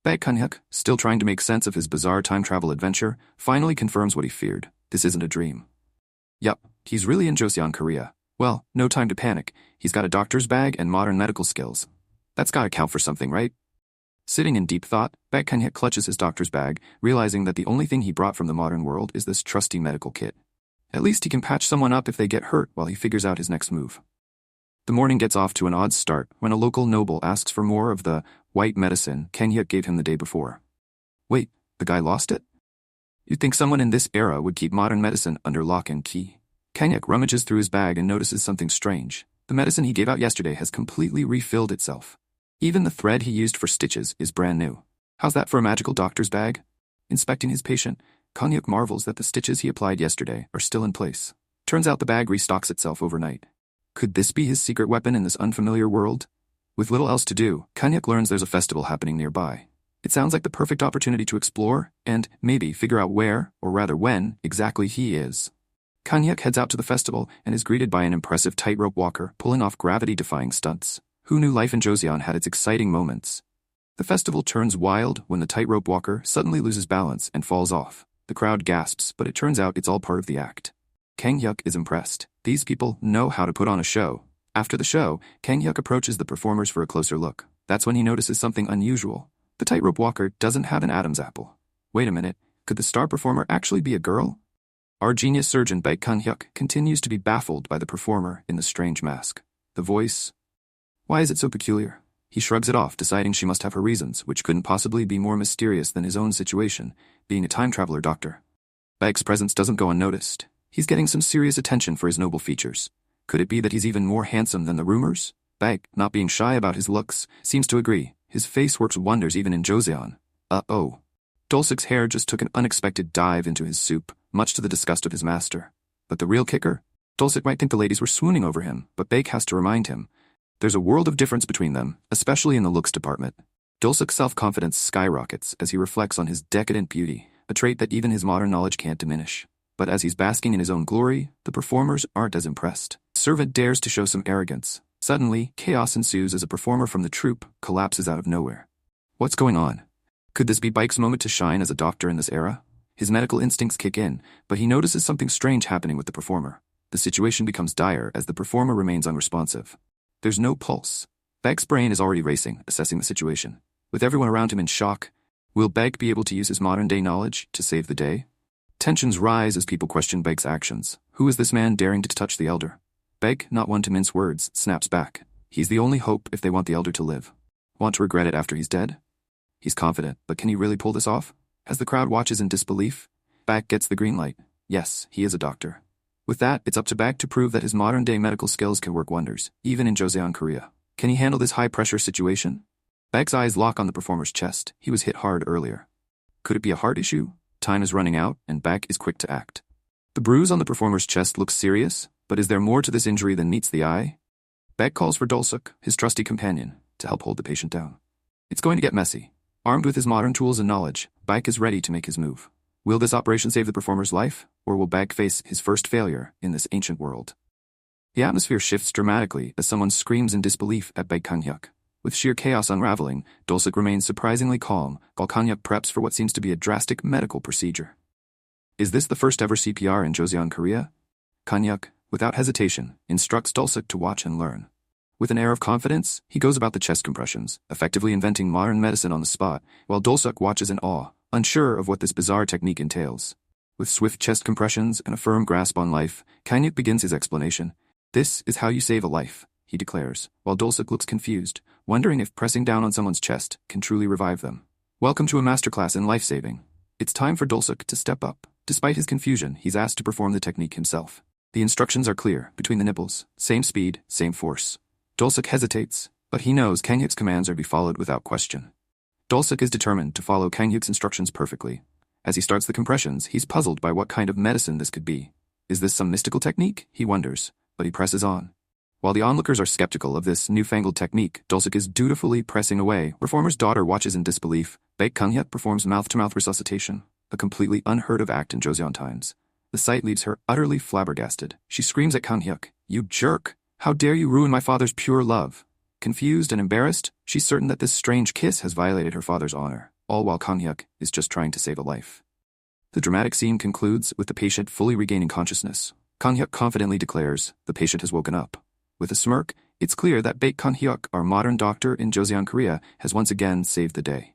Baek Kang-hyuk, still trying to make sense of his bizarre time travel adventure, finally confirms what he feared. This isn't a dream. Yup, he's really in Joseon Korea. Well, no time to panic. He's got a doctor's bag and modern medical skills. That's gotta count for something, right? Sitting in deep thought, Baek Kang-hyuk clutches his doctor's bag, realizing that the only thing he brought from the modern world is this trusty medical kit. At least he can patch someone up if they get hurt while he figures out his next move. The morning gets off to an odd start when a local noble asks for more of the white medicine Kang-hyuk gave him the day before. Wait, the guy lost it? You'd think someone in this era would keep modern medicine under lock and key. Kang-hyuk rummages through his bag and notices something strange. The medicine he gave out yesterday has completely refilled itself. Even the thread he used for stitches is brand new. How's that for a magical doctor's bag? Inspecting his patient, Kang-hyuk marvels that the stitches he applied yesterday are still in place. Turns out the bag restocks itself overnight. Could this be his secret weapon in this unfamiliar world? With little else to do, Kang-hyuk learns there's a festival happening nearby. It sounds like the perfect opportunity to explore and maybe figure out where, or rather when, exactly he is. Kang-hyuk heads out to the festival and is greeted by an impressive tightrope walker pulling off gravity-defying stunts. Who knew life in Joseon had its exciting moments? The festival turns wild when the tightrope walker suddenly loses balance and falls off. The crowd gasps, but it turns out it's all part of the act. Kang-hyuk is impressed. These people know how to put on a show. After the show, Kang-hyuk approaches the performers for a closer look. That's when he notices something unusual. The tightrope walker doesn't have an Adam's apple. Wait a minute, could the star performer actually be a girl? Our genius surgeon Baek Kang-hyuk continues to be baffled by the performer in the strange mask. The voice? Why is it so peculiar? He shrugs it off, deciding she must have her reasons, which couldn't possibly be more mysterious than his own situation, being a time traveler doctor. Baek's presence doesn't go unnoticed. He's getting some serious attention for his noble features. Could it be that he's even more handsome than the rumors? Baek, not being shy about his looks, seems to agree. His face works wonders even in Joseon. Uh-oh. Dolsuk's hair just took an unexpected dive into his soup, much to the disgust of his master. But the real kicker? Dolsuk might think the ladies were swooning over him, but Baek has to remind him. There's a world of difference between them, especially in the looks department. Dolsuk's self-confidence skyrockets as he reflects on his decadent beauty, a trait that even his modern knowledge can't diminish. But as he's basking in his own glory, the performers aren't as impressed. Servant dares to show some arrogance. Suddenly, chaos ensues as a performer from the troupe collapses out of nowhere. What's going on? Could this be Baek's moment to shine as a doctor in this era? His medical instincts kick in, but he notices something strange happening with the performer. The situation becomes dire as the performer remains unresponsive. There's no pulse. Baek's brain is already racing, assessing the situation. With everyone around him in shock, will Baek be able to use his modern-day knowledge to save the day? Tensions rise as people question Baek's actions. Who is this man daring to touch the elder? Baek, not one to mince words, snaps back. He's the only hope if they want the elder to live. Want to regret it after he's dead? He's confident, but can he really pull this off? As the crowd watches in disbelief, Baek gets the green light. Yes, he is a doctor. With that, it's up to Baek to prove that his modern-day medical skills can work wonders, even in Joseon, Korea. Can he handle this high-pressure situation? Baek's eyes lock on the performer's chest. He was hit hard earlier. Could it be a heart issue? Time is running out, and Baek is quick to act. The bruise on the performer's chest looks serious, but is there more to this injury than meets the eye? Baek calls for Dolsuk, his trusty companion, to help hold the patient down. It's going to get messy. Armed with his modern tools and knowledge, Baek is ready to make his move. Will this operation save the performer's life, or will Baek face his first failure in this ancient world? The atmosphere shifts dramatically as someone screams in disbelief at Baek Kang-hyuk. With sheer chaos unraveling, Dolsuk remains surprisingly calm, while Kang-hyuk preps for what seems to be a drastic medical procedure. Is this the first ever CPR in Joseon, Korea? Kang-hyuk, without hesitation, instructs Dolsuk to watch and learn. With an air of confidence, he goes about the chest compressions, effectively inventing modern medicine on the spot, while Dolsuk watches in awe, unsure of what this bizarre technique entails. With swift chest compressions and a firm grasp on life, Kang-hyuk begins his explanation. This is how you save a life, he declares, while Dolsuk looks confused, wondering if pressing down on someone's chest can truly revive them. Welcome to a masterclass in life-saving. It's time for Dolsuk to step up. Despite his confusion, he's asked to perform the technique himself. The instructions are clear, between the nipples, same speed, same force. Dolsuk hesitates, but he knows Kang-hyuk's commands are to be followed without question. Dolsuk is determined to follow Kang-hyuk's instructions perfectly. As he starts the compressions, he's puzzled by what kind of medicine this could be. Is this some mystical technique? He wonders, but he presses on. While the onlookers are skeptical of this newfangled technique, Dolsuk is dutifully pressing away. Performer's daughter watches in disbelief. Baek Kang-hyuk performs mouth-to-mouth resuscitation, a completely unheard of act in Joseon times. The sight leaves her utterly flabbergasted. She screams at Kang-hyuk, "You jerk! How dare you ruin my father's pure love?" Confused and embarrassed, she's certain that this strange kiss has violated her father's honor, all while Kang-hyuk is just trying to save a life. The dramatic scene concludes with the patient fully regaining consciousness. Kang-hyuk confidently declares the patient has woken up. With a smirk, it's clear that Baek Kang-hyuk, our modern doctor in Joseon, Korea, has once again saved the day.